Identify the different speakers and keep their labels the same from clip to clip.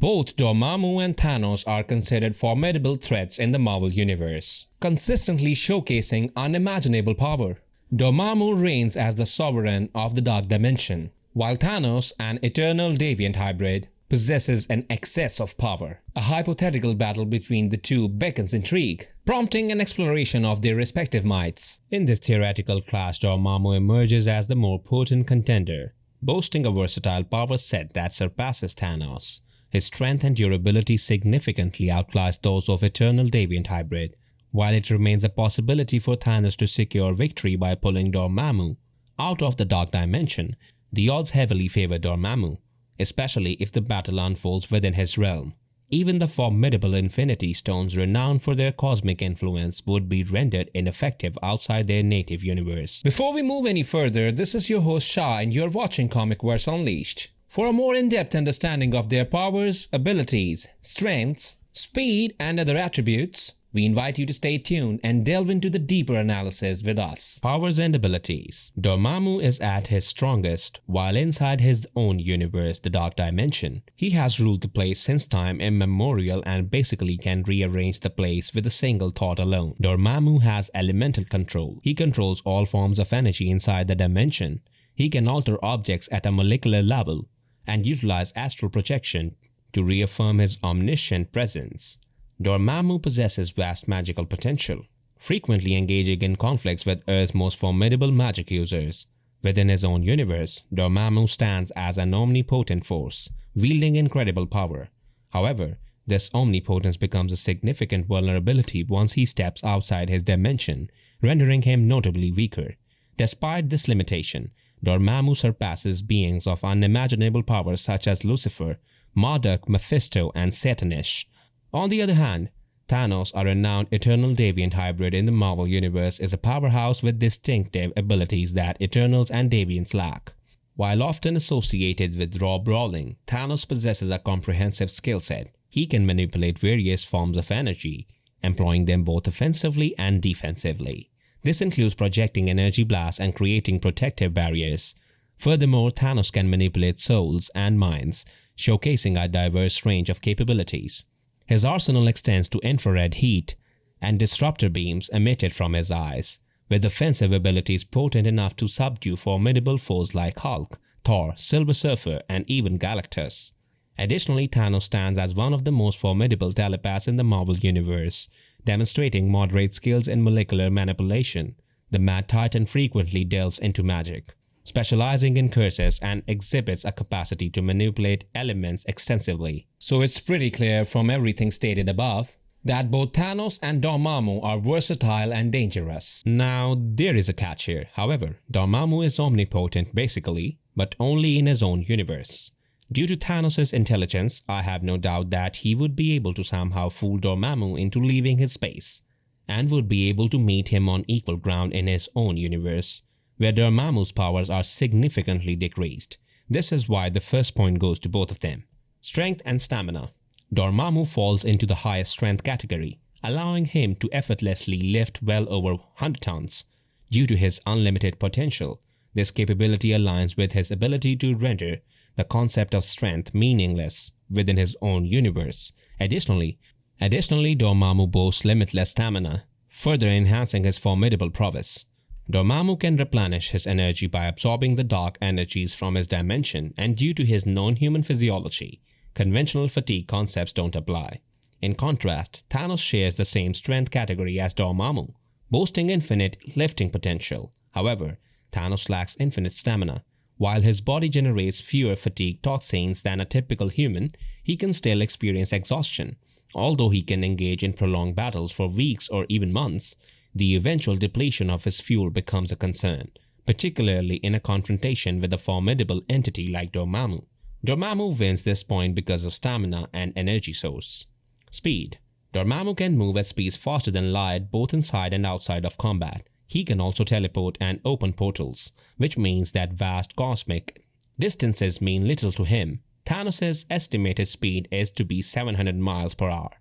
Speaker 1: Both Dormammu and Thanos are considered formidable threats in the Marvel Universe, consistently showcasing unimaginable power. Dormammu reigns as the sovereign of the Dark Dimension, while Thanos, an Eternal-Deviant hybrid, possesses an excess of power. A hypothetical battle between the two beckons intrigue, prompting an exploration of their respective mights. In this theoretical clash, Dormammu emerges as the more potent contender, boasting a versatile power set that surpasses Thanos. His strength and durability significantly outclass those of Eternal-Deviant hybrid, while it remains a possibility for Thanos to secure victory by pulling Dormammu out of the Dark Dimension. The odds heavily favor Dormammu, especially if the battle unfolds within his realm. Even the formidable Infinity Stones, renowned for their cosmic influence, would be rendered ineffective outside their native universe. Before we move any further, this is your host Shah and you're watching ComicVerse Unleashed. For a more in-depth understanding of their powers, abilities, strengths, speed, and other attributes, we invite you to stay tuned and delve into the deeper analysis with us. Powers and abilities. Dormammu is at his strongest while inside his own universe, the Dark Dimension. He has ruled the place since time immemorial and basically can rearrange the place with a single thought alone. Dormammu has elemental control. He controls all forms of energy inside the dimension. He can alter objects at a molecular level and utilize astral projection to reaffirm his omniscient presence. Dormammu possesses vast magical potential, frequently engaging in conflicts with Earth's most formidable magic users. Within his own universe, Dormammu stands as an omnipotent force, wielding incredible power. However, this omnipotence becomes a significant vulnerability once he steps outside his dimension, rendering him notably weaker. Despite this limitation, Dormammu surpasses beings of unimaginable power such as Lucifer, Marduk, Mephisto, and Satanish. On the other hand, Thanos, a renowned Eternal-Deviant hybrid in the Marvel Universe, is a powerhouse with distinctive abilities that Eternals and Deviants lack. While often associated with raw brawling, Thanos possesses a comprehensive skill set. He can manipulate various forms of energy, employing them both offensively and defensively. This includes projecting energy blasts and creating protective barriers. Furthermore, Thanos can manipulate souls and minds, showcasing a diverse range of capabilities. His arsenal extends to infrared heat and disruptor beams emitted from his eyes, with offensive abilities potent enough to subdue formidable foes like Hulk, Thor, Silver Surfer, and even Galactus. Additionally, Thanos stands as one of the most formidable telepaths in the Marvel Universe, demonstrating moderate skills in molecular manipulation. The Mad Titan frequently delves into magic, specializing in curses, and exhibits a capacity to manipulate elements extensively. So it's pretty clear from everything stated above that both Thanos and Dormammu are versatile and dangerous. Now, there is a catch here. However, Dormammu is omnipotent basically, but only in his own universe. Due to Thanos' intelligence, I have no doubt that he would be able to somehow fool Dormammu into leaving his space, and would be able to meet him on equal ground in his own universe, where Dormammu's powers are significantly decreased. This is why the first point goes to both of them. Strength and stamina. Dormammu falls into the highest strength category, allowing him to effortlessly lift well over 100 tons. Due to his unlimited potential, this capability aligns with his ability to render the concept of strength meaningless within his own universe. Additionally, Dormammu boasts limitless stamina, further enhancing his formidable prowess. Dormammu can replenish his energy by absorbing the dark energies from his dimension, and due to his non-human physiology, conventional fatigue concepts don't apply. In contrast, Thanos shares the same strength category as Dormammu, boasting infinite lifting potential. However, Thanos lacks infinite stamina. While his body generates fewer fatigue toxins than a typical human, he can still experience exhaustion. Although he can engage in prolonged battles for weeks or even months, the eventual depletion of his fuel becomes a concern, particularly in a confrontation with a formidable entity like Dormammu. Dormammu wins this point because of stamina and energy source. Speed. Dormammu can move at speeds faster than light both inside and outside of combat. He can also teleport and open portals, which means that vast cosmic distances mean little to him. Thanos' estimated speed is to be 700 miles per hour.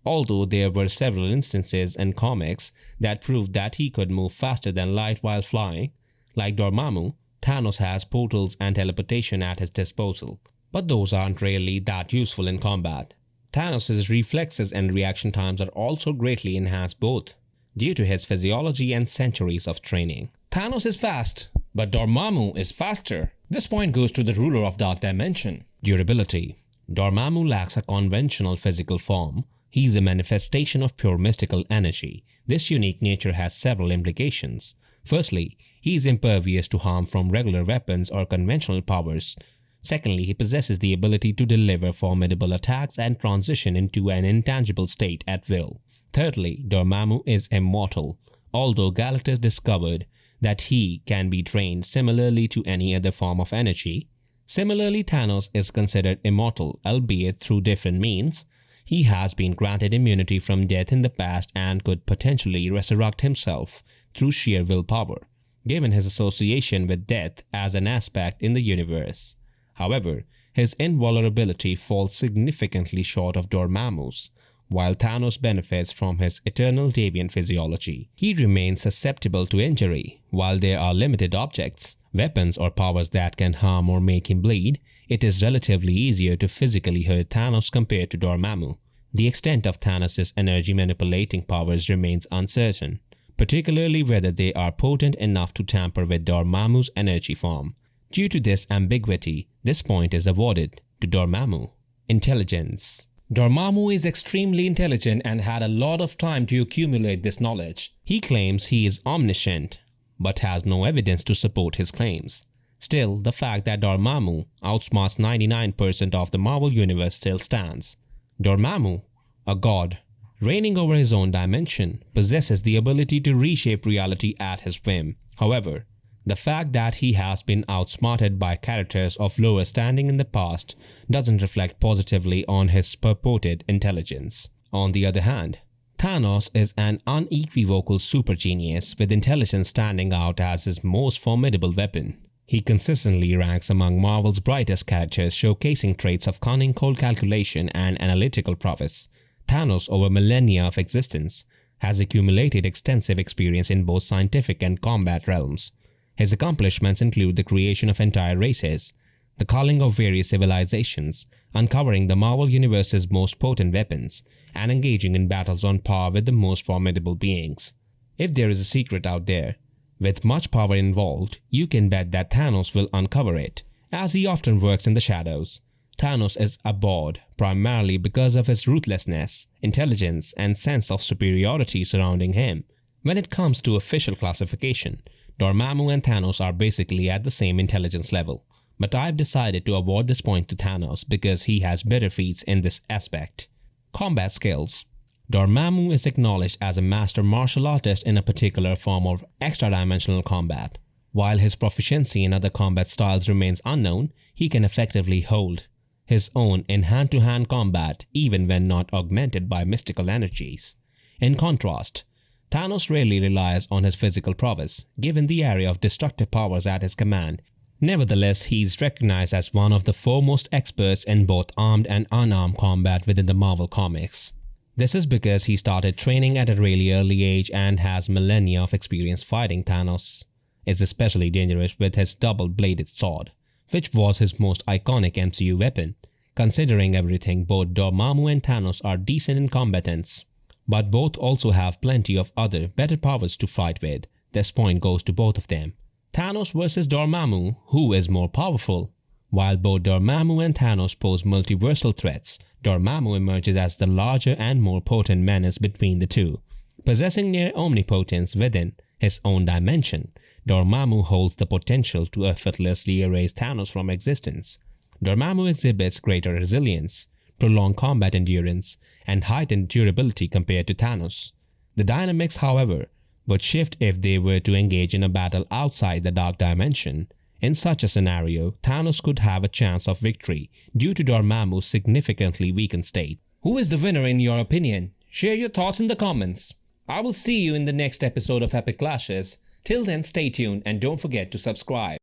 Speaker 1: Although there were several instances in comics that proved that he could move faster than light while flying, like Dormammu, Thanos has portals and teleportation at his disposal. but those aren't really that useful in combat. Thanos' reflexes and reaction times are also greatly enhanced both due to his physiology and centuries of training. Thanos is fast, but Dormammu is faster. This point goes to the ruler of Dark Dimension. Durability. Dormammu lacks a conventional physical form. He is a manifestation of pure mystical energy. This unique nature has several implications. Firstly, he is impervious to harm from regular weapons or conventional powers. Secondly, he possesses the ability to deliver formidable attacks and transition into an intangible state at will. Thirdly, Dormammu is immortal, although Galactus discovered that he can be trained similarly to any other form of energy. Similarly, Thanos is considered immortal, albeit through different means. He has been granted immunity from death in the past and could potentially resurrect himself through sheer willpower, given his association with death as an aspect in the universe. However, his invulnerability falls significantly short of Dormammu's. While Thanos benefits from his Eternal-Deviant physiology, he remains susceptible to injury. While there are limited objects, weapons or powers that can harm or make him bleed, it is relatively easier to physically hurt Thanos compared to Dormammu. The extent of Thanos' energy manipulating powers remains uncertain, particularly whether they are potent enough to tamper with Dormammu's energy form. Due to this ambiguity, this point is awarded to Dormammu. Intelligence. Dormammu is extremely intelligent and had a lot of time to accumulate this knowledge. He claims he is omniscient, but has no evidence to support his claims. Still, the fact that Dormammu outsmarts 99% of the Marvel Universe still stands. Dormammu, a god, reigning over his own dimension, possesses the ability to reshape reality at his whim. However, the fact that he has been outsmarted by characters of lower standing in the past doesn't reflect positively on his purported intelligence. On the other hand, Thanos is an unequivocal super genius, with intelligence standing out as his most formidable weapon. He consistently ranks among Marvel's brightest characters, showcasing traits of cunning, cold calculation, and analytical prowess. Thanos, over millennia of existence, has accumulated extensive experience in both scientific and combat realms. His accomplishments include the creation of entire races, the culling of various civilizations, uncovering the Marvel Universe's most potent weapons, and engaging in battles on par with the most formidable beings. If there is a secret out there, with much power involved, you can bet that Thanos will uncover it, as he often works in the shadows. Thanos is abhorred primarily because of his ruthlessness, intelligence, and sense of superiority surrounding him. When it comes to official classification, Dormammu and Thanos are basically at the same intelligence level, but I've decided to award this point to Thanos because he has better feats in this aspect. Combat skills. Dormammu is acknowledged as a master martial artist in a particular form of extra-dimensional combat. While his proficiency in other combat styles remains unknown, he can effectively hold his own in hand-to-hand combat even when not augmented by mystical energies. In contrast, Thanos rarely relies on his physical prowess, given the array of destructive powers at his command. Nevertheless, he is recognized as one of the foremost experts in both armed and unarmed combat within the Marvel Comics. This is because he started training at a really early age and has millennia of experience fighting. Thanos is especially dangerous with his double-bladed sword, which was his most iconic MCU weapon. Considering everything, both Dormammu and Thanos are decent in combatants, but both also have plenty of other better powers to fight with. This point goes to both of them. Thanos versus Dormammu, who is more powerful? While both Dormammu and Thanos pose multiversal threats, Dormammu emerges as the larger and more potent menace between the two. Possessing near omnipotence within his own dimension, Dormammu holds the potential to effortlessly erase Thanos from existence. Dormammu exhibits greater resilience, prolonged combat endurance, and heightened durability compared to Thanos. The dynamics, however, would shift if they were to engage in a battle outside the Dark Dimension. In such a scenario, Thanos could have a chance of victory due to Dormammu's significantly weakened state. Who is the winner in your opinion? Share your thoughts in the comments. I will see you in the next episode of Epic Clashes. Till then, stay tuned and don't forget to subscribe.